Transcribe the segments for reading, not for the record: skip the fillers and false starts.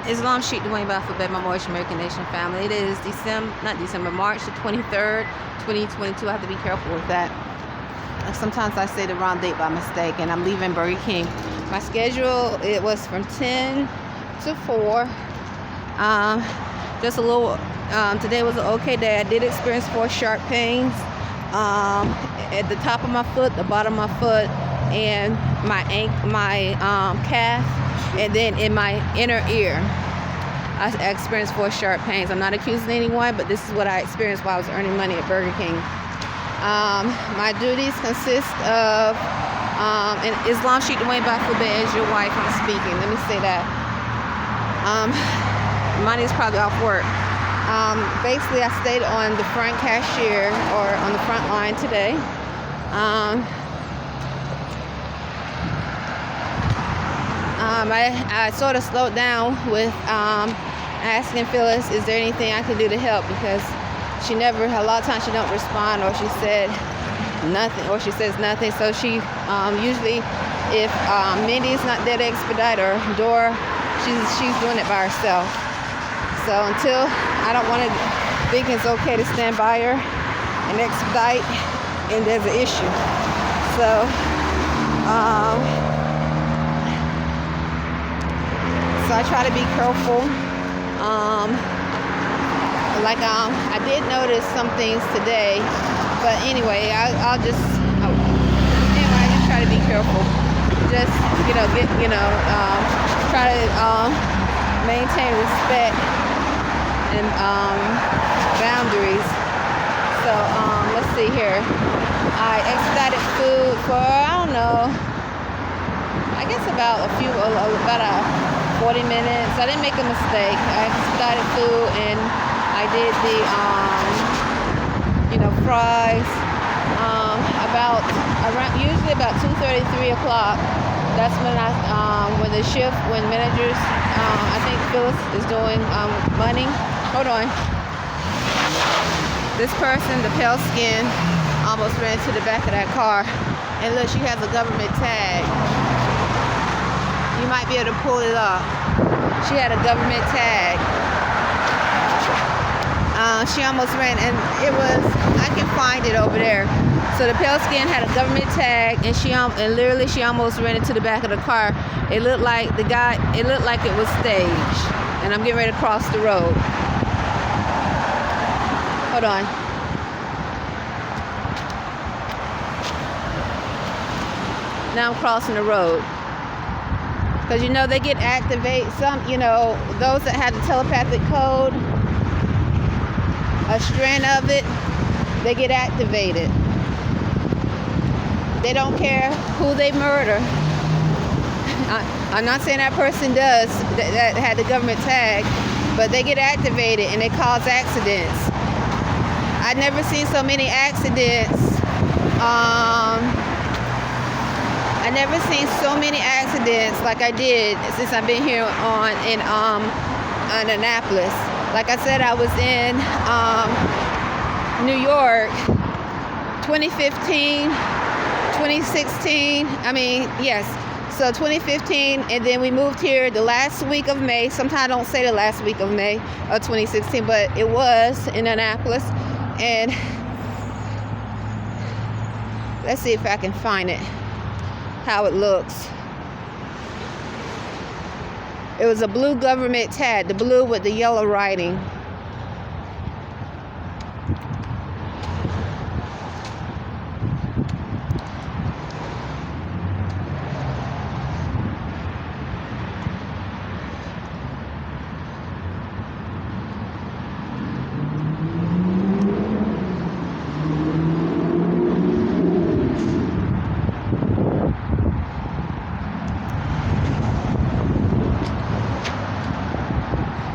Islam Sheikh Dwayne Baffa my Moorish American Nation family. It is March the 23rd, 2022. I have to be careful with that. Sometimes I say the wrong date by mistake, and I'm leaving Burger King. My schedule, it was from 10 to 4. Just a little, today was an okay day. I did experience 4 sharp pains at the top of my foot, the bottom of my foot, and my calf, and then in my inner ear. I experienced 4 sharp pains. I'm not accusing anyone, but this is what I experienced while I was earning money at Burger King. My duties consist of, and Islam Sheikh Dwayne Baffa as your wife, I'm speaking. Let me say that. Money is probably off work. Basically, I stayed on the front cashier or on the front line today. I sort of slowed down with asking Phyllis, is there anything I can do to help? Because she never, a lot of times she don't respond, or she said nothing, or she says nothing. So she usually, if Mindy's not there to expedite, or Dora, she's doing it by herself. So until I don't want to think it's okay to stand by her and expedite, and there's an issue. So so I try to be careful. I did notice some things today, but anyway, I just try to be careful. Just try to maintain respect and boundaries. So let's see here. I expedited food for, I don't know, I guess about 40 minutes. I didn't make a mistake. I expedited food, and I did the fries usually about 2:30, 3 o'clock. That's when when managers, I think Phyllis is doing money. Hold on. This person, the pale skin, almost ran into the back of that car. And look, she has a government tag. You might be able to pull it up. She had a government tag. She almost ran, and I can find it over there. So the pale skin had a government tag, and literally she almost ran into the back of the car. It looked like it was staged. And I'm getting ready to cross the road. Hold on. Now I'm crossing the road. Because they get activated. Some, those that have the telepathic code, a strand of it, they get activated. They don't care who they murder. I'm not saying that person does that had the government tag, but they get activated and they cause accidents. I've never seen so many accidents. I never seen so many accidents like I did since I've been here in Annapolis. Like I said, I was in New York 2015, 2016. So 2015, and then we moved here the last week of May. Sometimes I don't say the last week of May of 2016, but it was in Annapolis. And let's see if I can find it, how it looks. It was a blue government tag, the blue with the yellow writing.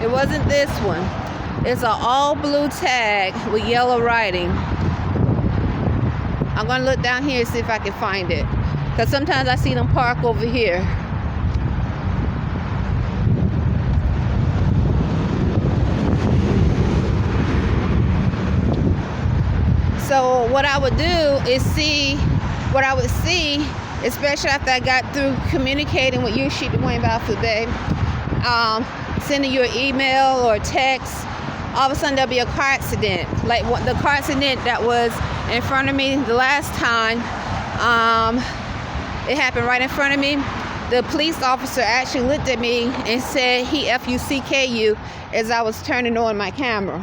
It wasn't this one. It's an all blue tag with yellow writing. I'm gonna look down here and see if I can find it, because sometimes I see them park over here. So what I would do is what I would see, especially after I got through communicating with you, Sheikh Dwayne Baffa, sending you an email or text, all of a sudden there'll be a car accident. Like the car accident that was in front of me the last time, it happened right in front of me. The police officer actually looked at me and said he F-U-C-K-U as I was turning on my camera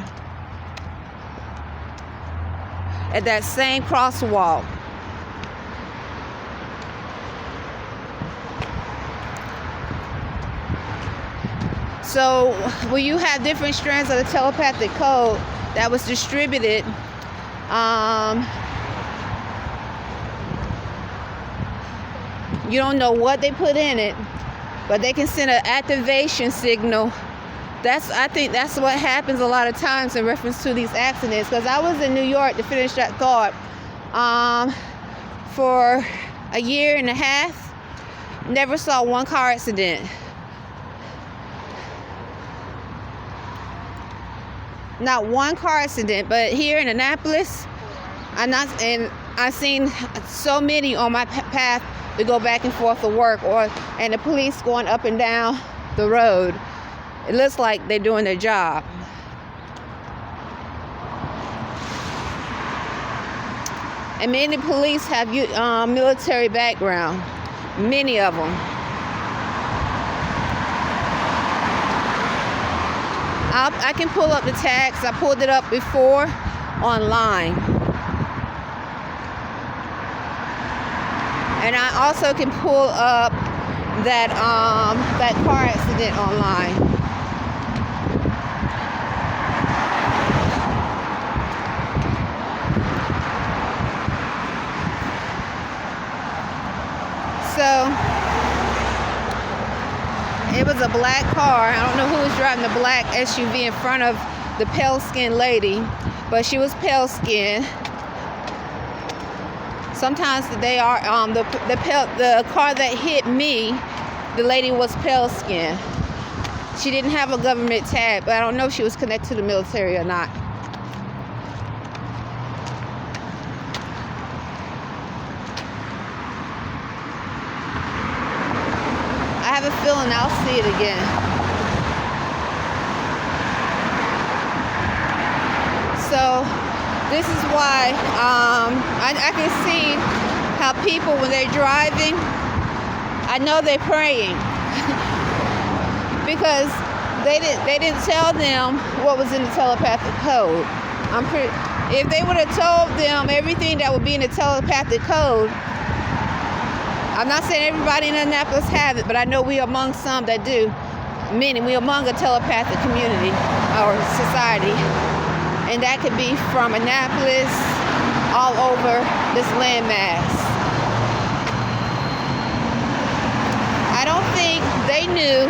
at that same crosswalk. So when you have different strands of the telepathic code that was distributed, you don't know what they put in it, but they can send an activation signal. I think that's what happens a lot of times in reference to these accidents. Because I was in New York, to finish that thought, for a year and a half, never saw one car accident. Not one car accident. But here in Annapolis, I've seen so many on my path to go back and forth to work, and the police going up and down the road. It looks like they're doing their job. And many police have military background, many of them. I can pull up the tags. I pulled it up before online. And I also can pull up that car accident online. So it was a black car. I don't know who was driving the black SUV in front of the pale-skinned lady, but she was pale-skinned. Sometimes they are the car that hit me, the lady was pale-skinned. She didn't have a government tag, but I don't know if she was connected to the military or not. I have a feeling I'll see it again. So this is why I can see how people, when they're driving, I know they're praying because they didn't tell them what was in the telepathic code. If they would have told them everything that would be in the telepathic code, I'm not saying everybody in Annapolis have it, but I know we are among some that do. Meaning we are among a telepathic community or society. And that could be from Annapolis all over this landmass. I don't think they knew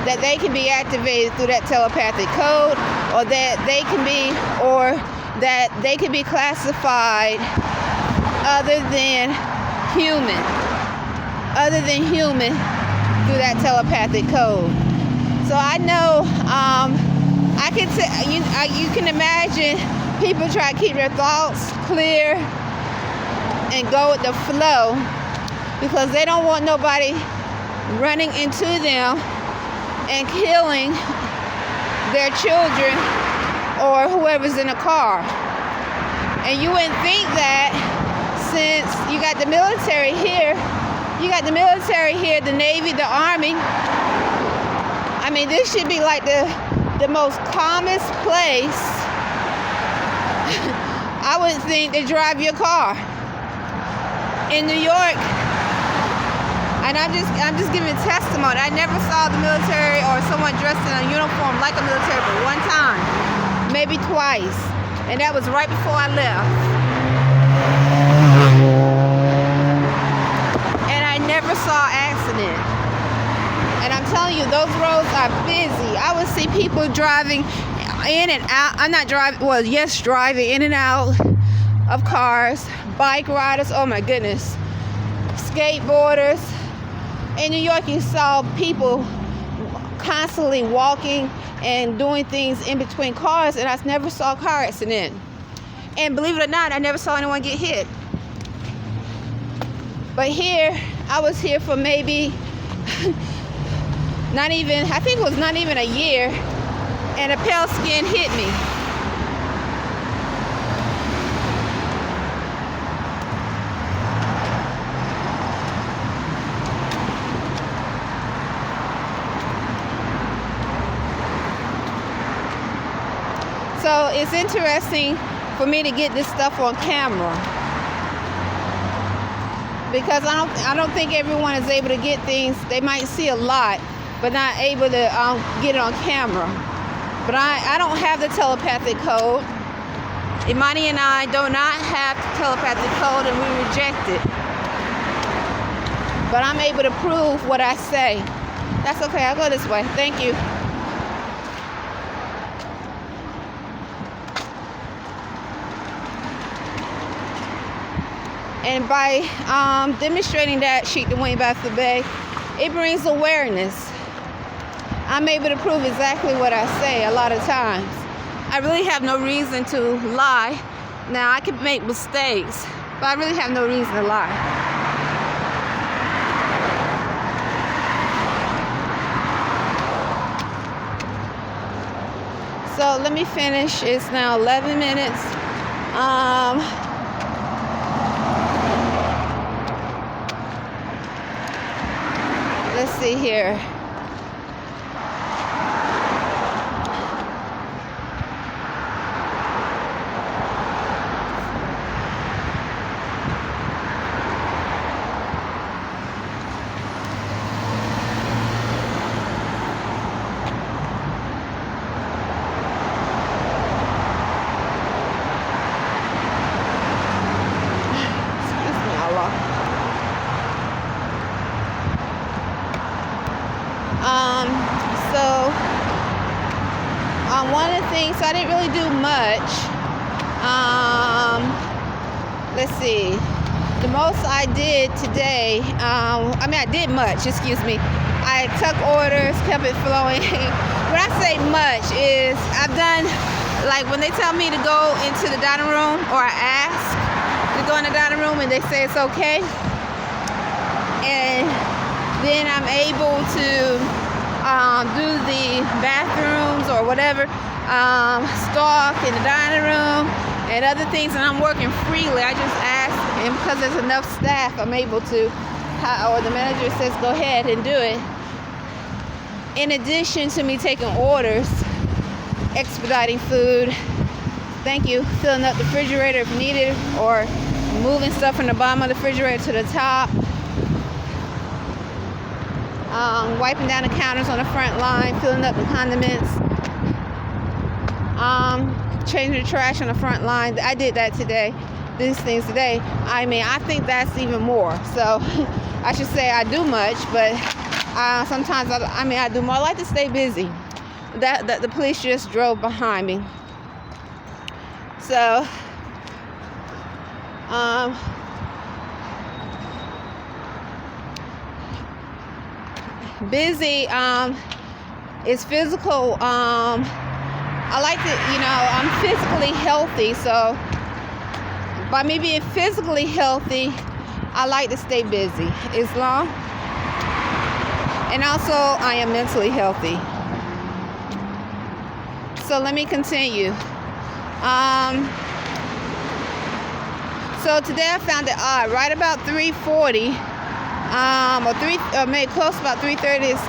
that they can be activated through that telepathic code, or that they can be classified other than human through that telepathic code. So I know, I can you can imagine people try to keep their thoughts clear and go with the flow because they don't want nobody running into them and killing their children or whoever's in the car. And you wouldn't think that, since you got the military here, the Navy, the Army. I mean, this should be like the most calmest place I would think to drive your car in New York. And I'm just giving testimony. I never saw the military or someone dressed in a uniform like a military but one time, maybe twice, and that was right before I left. And I never saw accident. And I'm telling you, those roads are busy. I would see people driving in and out. Driving in and out of cars, bike riders, oh my goodness, skateboarders. In New York, you saw people constantly walking and doing things in between cars, and I never saw a car accident. And believe it or not, I never saw anyone get hit. But here, I was here for maybe not even, I think it was not even a year, and a pale skin hit me. So it's interesting for me to get this stuff on camera, because I don't think everyone is able to get things. They might see a lot, but not able to get it on camera. But I don't have the telepathic code. Imani and I do not have the telepathic code, and we reject it. But I'm able to prove what I say. That's okay. I'll go this way. Thank you. And by demonstrating that sheet to Arrington-Bey, it brings awareness. I'm able to prove exactly what I say a lot of times. I really have no reason to lie. Now, I can make mistakes, but I really have no reason to lie. So let me finish. It's now 11 minutes. Let's see here. One of the things, so I didn't really do much. Let's see. The most I did today, I did much, excuse me. I took orders, kept it flowing. When I say much is, I've done, like when they tell me to go into the dining room, or I ask to go in the dining room and they say it's okay. And then I'm able to do the bathrooms or whatever, stock in the dining room and other things, and I'm working freely. I just ask, and because there's enough staff, I'm able to, or the manager says go ahead and do it. In addition to me taking orders, expediting food, thank you, filling up the refrigerator if needed, or moving stuff from the bottom of the refrigerator to the top, wiping down the counters on the front line, filling up the condiments, changing the trash on the front line. I did that today, these things today. I think that's even more. So I should say I do much, but sometimes I do more. I like to stay busy. That the police just drove behind me. So busy is physical. I like to, I'm physically healthy, so by me being physically healthy, I like to stay busy as long, and also I am mentally healthy. So let me continue. So today I found it odd. Right about 3:40, or maybe close about 3:30, this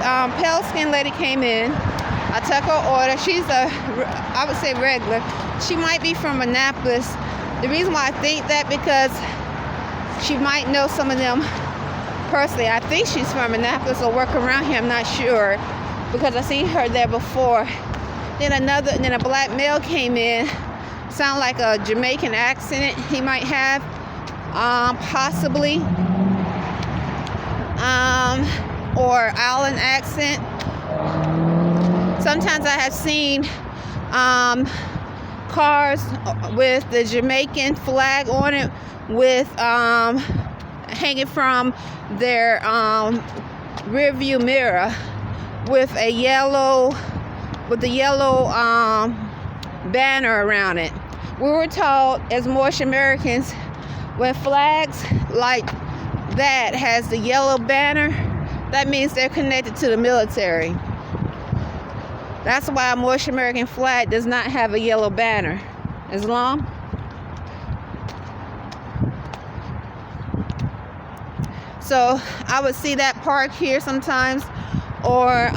pale skinned lady came in. I took her order. She's I would say regular. She might be from Annapolis. The reason why I think that, because she might know some of them personally. I think she's from Annapolis or work around here. I'm not sure, because I seen her there before. Then a black male came in. Sound like a Jamaican accent he might have, possibly, or island accent. Sometimes I have seen cars with the Jamaican flag on it, with hanging from their rear view mirror, with the yellow banner around it. We were told as Moorish Americans, when flags like that has the yellow banner, that means they're connected to the military. That's why a Moorish American flag does not have a yellow banner. Islam. So I would see that park here sometimes, or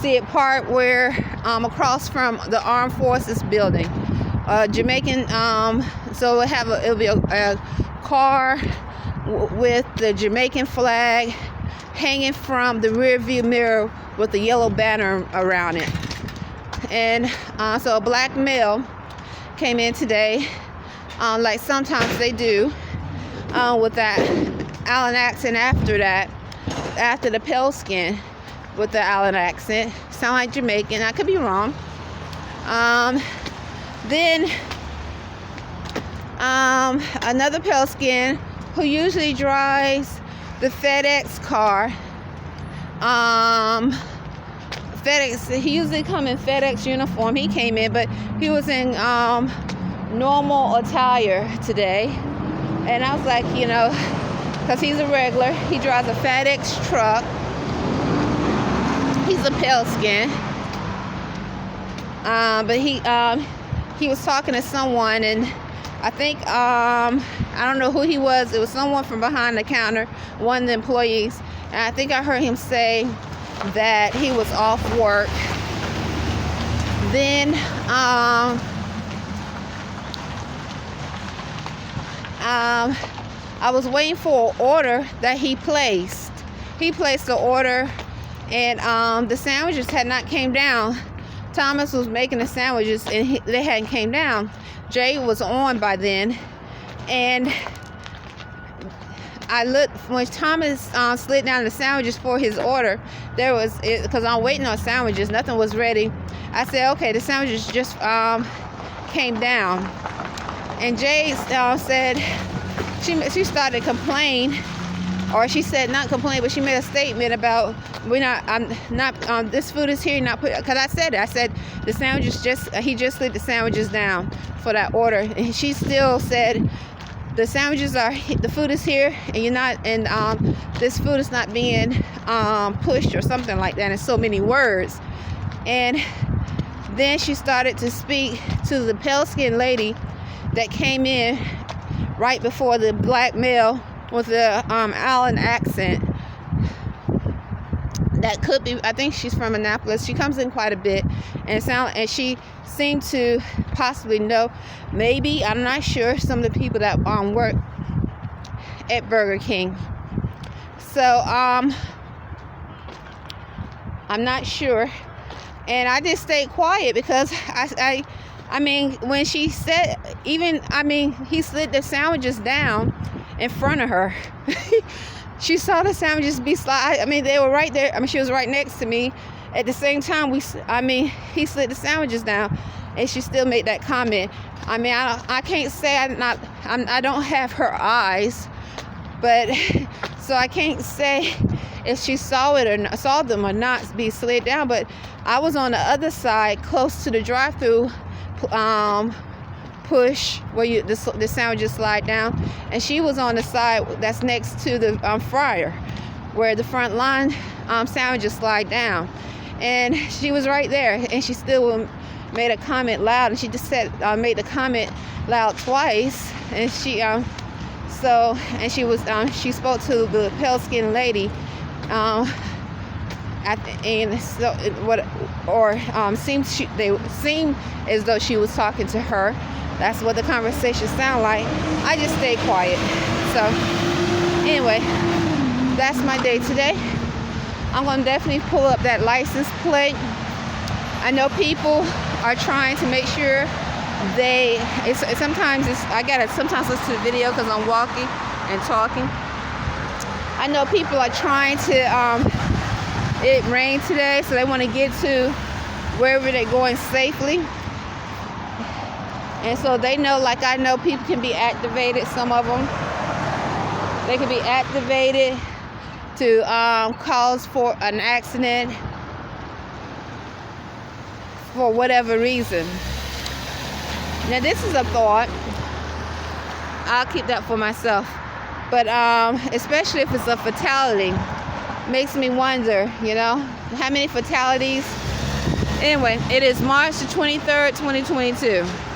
see it park where across from the Armed Forces building. Jamaican. So it'll be a car with the Jamaican flag hanging from the rear view mirror with the yellow banner around it. And so a black male came in today, like sometimes they do, with that Allen accent after the pale skin with the Allen accent. Sound like Jamaican. I could be wrong. Then another pale skin who usually drives the FedEx car. FedEx, he usually come in FedEx uniform. He came in, but he was in normal attire today. And I was like, because he's a regular, he drives a FedEx truck. He's a pale skin. But he was talking to someone, and I think, I don't know who he was. It was someone from behind the counter, one of the employees. And I think I heard him say that he was off work. Then, I was waiting for an order that he placed. He placed the order, and the sandwiches had not came down. Thomas was making the sandwiches, and they hadn't came down. Jay was on by then, and I looked when Thomas slid down the sandwiches for his order. There was, because I'm waiting on sandwiches, nothing was ready. I said, okay, the sandwiches just came down, and Jay said she started to complain, or she said not complain, but she made a statement about this food is here, not put, because I said it. I said the sandwiches he just slid the sandwiches down for that order, and she still said the food is here, and you're not, and this food is not being pushed or something like that in so many words. And then she started to speak to the pale skinned lady that came in right before the black male with the Allen accent. That could be, I think she's from Annapolis. She comes in quite a bit, and she seemed to possibly know, maybe, I'm not sure, some of the people that work at Burger King. So I'm not sure, and I just stayed quiet because I mean, when she said, he slid the sandwiches down in front of her. She saw the sandwiches be slid. They were right there. she was right next to me. At the same time, he slid the sandwiches down, and she still made that comment. I can't say I don't have her eyes, but so I can't say if she saw them or not be slid down. But I was on the other side, close to the drive-through push where the sandwiches slide down, and she was on the side that's next to the fryer where the front line sandwiches slide down, and she was right there, and she still made a comment loud, and she just said made the comment loud twice, and she spoke to the pale skinned lady, seemed as though she was talking to her. That's what the conversation sounded like. I just stayed quiet. So anyway, that's my day today. I'm going to definitely pull up that license plate. I know people are trying to make sure I gotta sometimes listen to the video because I'm walking and talking. I know people are trying to, it rained today, so they want to get to wherever they're going safely. And so they know, like I know, people can be activated, some of them. They can be activated to cause for an accident for whatever reason. Now this is a thought. I'll keep that for myself. But especially if it's a fatality. makes me wonder, how many fatalities. Anyway, it is March the 23rd, 2022.